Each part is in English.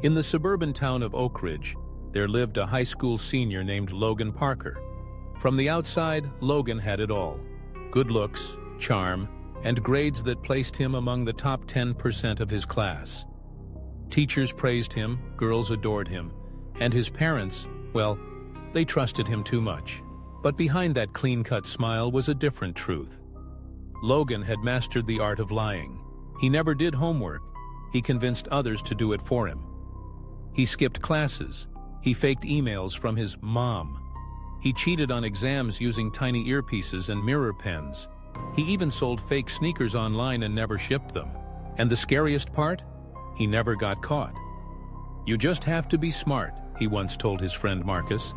In the suburban town of Oak Ridge, there lived a high school senior named Logan Parker. From the outside, Logan had it all: good looks, charm, and grades that placed him among the top 10% of his class. Teachers praised him, girls adored him, and his parents, well, they trusted him too much. But behind that clean-cut smile was a different truth. Logan had mastered the art of lying. He never did homework. He convinced others to do it for him. He skipped classes. He faked emails from his mom. He cheated on exams using tiny earpieces and mirror pens. He even sold fake sneakers online and never shipped them. And the scariest part? He never got caught. "You just have to be smart," he once told his friend Marcus.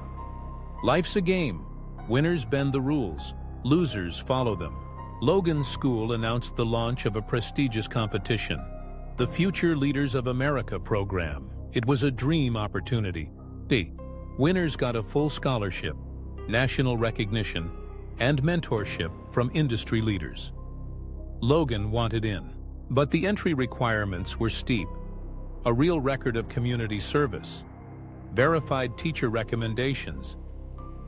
"Life's a game. Winners bend the rules. Losers follow them." Logan's school announced the launch of a prestigious competition, the Future Leaders of America program. It was a dream opportunity. Winners got a full scholarship, national recognition, and mentorship from industry leaders. Logan wanted in, but the entry requirements were steep: a real record of community service, verified teacher recommendations,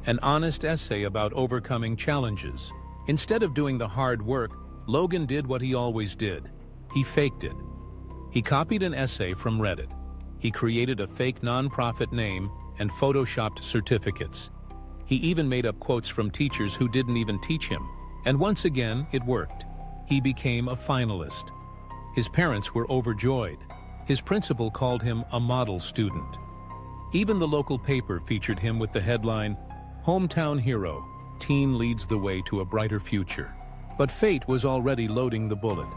an honest essay about overcoming challenges. Instead of doing the hard work, Logan did what he always did. He faked it. He copied an essay from Reddit. He created a fake nonprofit name and photoshopped certificates. He even made up quotes from teachers who didn't even teach him. And once again, it worked. He became a finalist. His parents were overjoyed. His principal called him a model student. Even the local paper featured him with the headline, "Hometown Hero, Teen Leads the Way to a Brighter Future." But fate was already loading the bullet,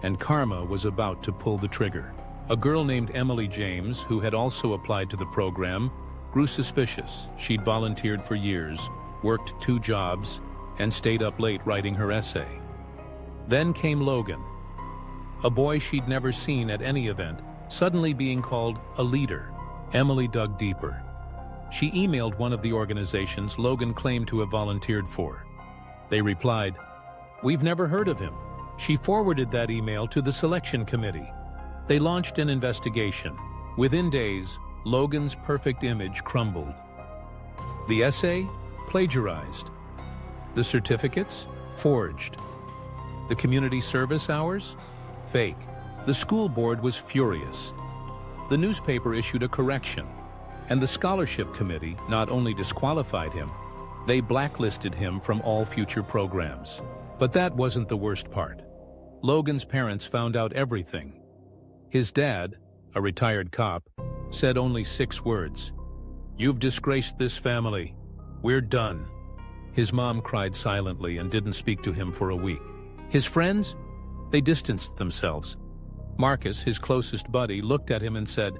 and karma was about to pull the trigger. A girl named Emily James, who had also applied to the program, grew suspicious. She'd volunteered for years, worked 2 jobs, and stayed up late writing her essay. Then came Logan, a boy she'd never seen at any event, suddenly being called a leader. Emily dug deeper. She emailed one of the organizations Logan claimed to have volunteered for. They replied, "We've never heard of him." She forwarded that email to the selection committee. They launched an investigation. Within days, Logan's perfect image crumbled. The essay? Plagiarized. The certificates? Forged. The community service hours? Fake. The school board was furious. The newspaper issued a correction, and the scholarship committee not only disqualified him, they blacklisted him from all future programs. But that wasn't the worst part. Logan's parents found out everything. His dad, a retired cop, said only 6 words: "You've disgraced this family. We're done." His mom cried silently and didn't speak to him for a week. His friends? They distanced themselves. Marcus, his closest buddy, looked at him and said,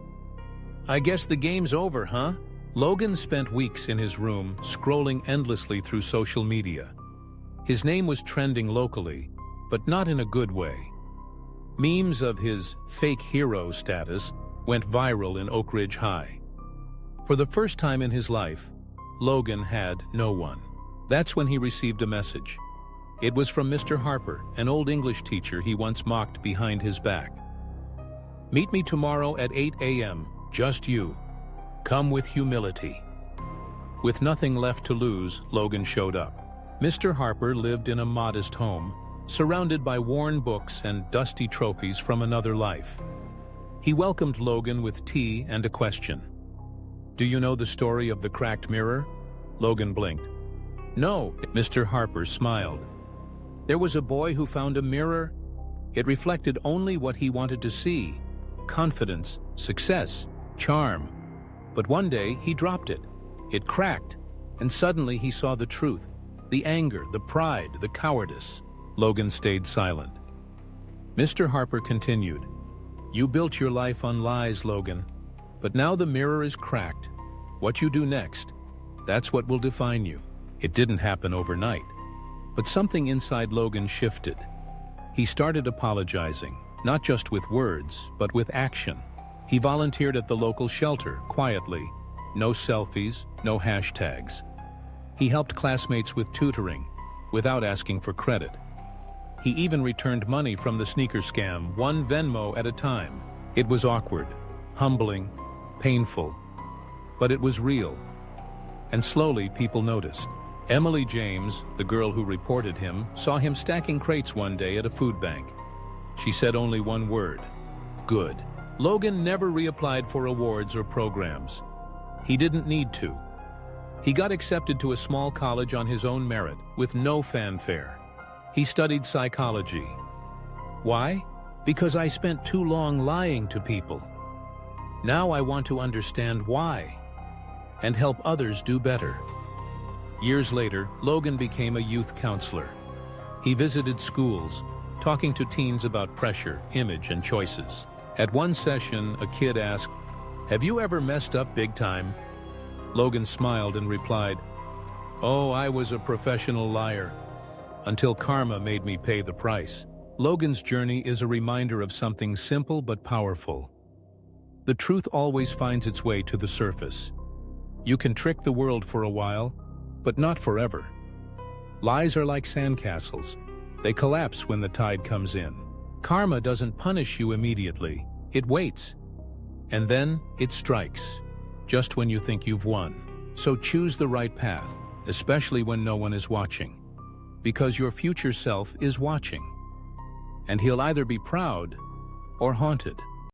"I guess the game's over, huh?" Logan spent weeks in his room, scrolling endlessly through social media. His name was trending locally, but not in a good way. Memes of his fake hero status went viral in Oak Ridge High. For the first time in his life, Logan had no one. That's when he received a message. It was from Mr. Harper, an old English teacher he once mocked behind his back. "Meet me tomorrow at 8 a.m., just you. Come with humility." With nothing left to lose, Logan showed up. Mr. Harper lived in a modest home, surrounded by worn books and dusty trophies from another life. He welcomed Logan with tea and a question. "Do you know the story of the cracked mirror?" Logan blinked. "No," Mr. Harper smiled. "There was a boy who found a mirror. It reflected only what he wanted to see: confidence, success, charm. But one day he dropped it. It cracked, and suddenly he saw the truth, the anger, the pride, the cowardice." Logan stayed silent. Mr. Harper continued, "You built your life on lies, Logan. But now the mirror is cracked. What you do next, that's what will define you." It didn't happen overnight. But something inside Logan shifted. He started apologizing, not just with words, but with action. He volunteered at the local shelter, quietly. No selfies, no hashtags. He helped classmates with tutoring, without asking for credit. He even returned money from the sneaker scam, one Venmo at a time. It was awkward, humbling, painful. But it was real. And slowly people noticed. Emily James, the girl who reported him, saw him stacking crates one day at a food bank. She said only one word: good. Logan never reapplied for awards or programs. He didn't need to. He got accepted to a small college on his own merit, with no fanfare. He studied psychology. Why? Because I spent too long lying to people. Now I want to understand why, and help others do better. Years later, Logan became a youth counselor. He visited schools, talking to teens about pressure, image, and choices. At one session, a kid asked, "Have you ever messed up big time?" Logan smiled and replied, "Oh, I was a professional liar, until karma made me pay the price." Logan's journey is a reminder of something simple but powerful. The truth always finds its way to the surface. You can trick the world for a while, but not forever. Lies are like sandcastles. They collapse when the tide comes in. Karma doesn't punish you immediately. It waits. And then it strikes, just when you think you've won. So choose the right path, especially when no one is watching. Because your future self is watching. And he'll either be proud or haunted.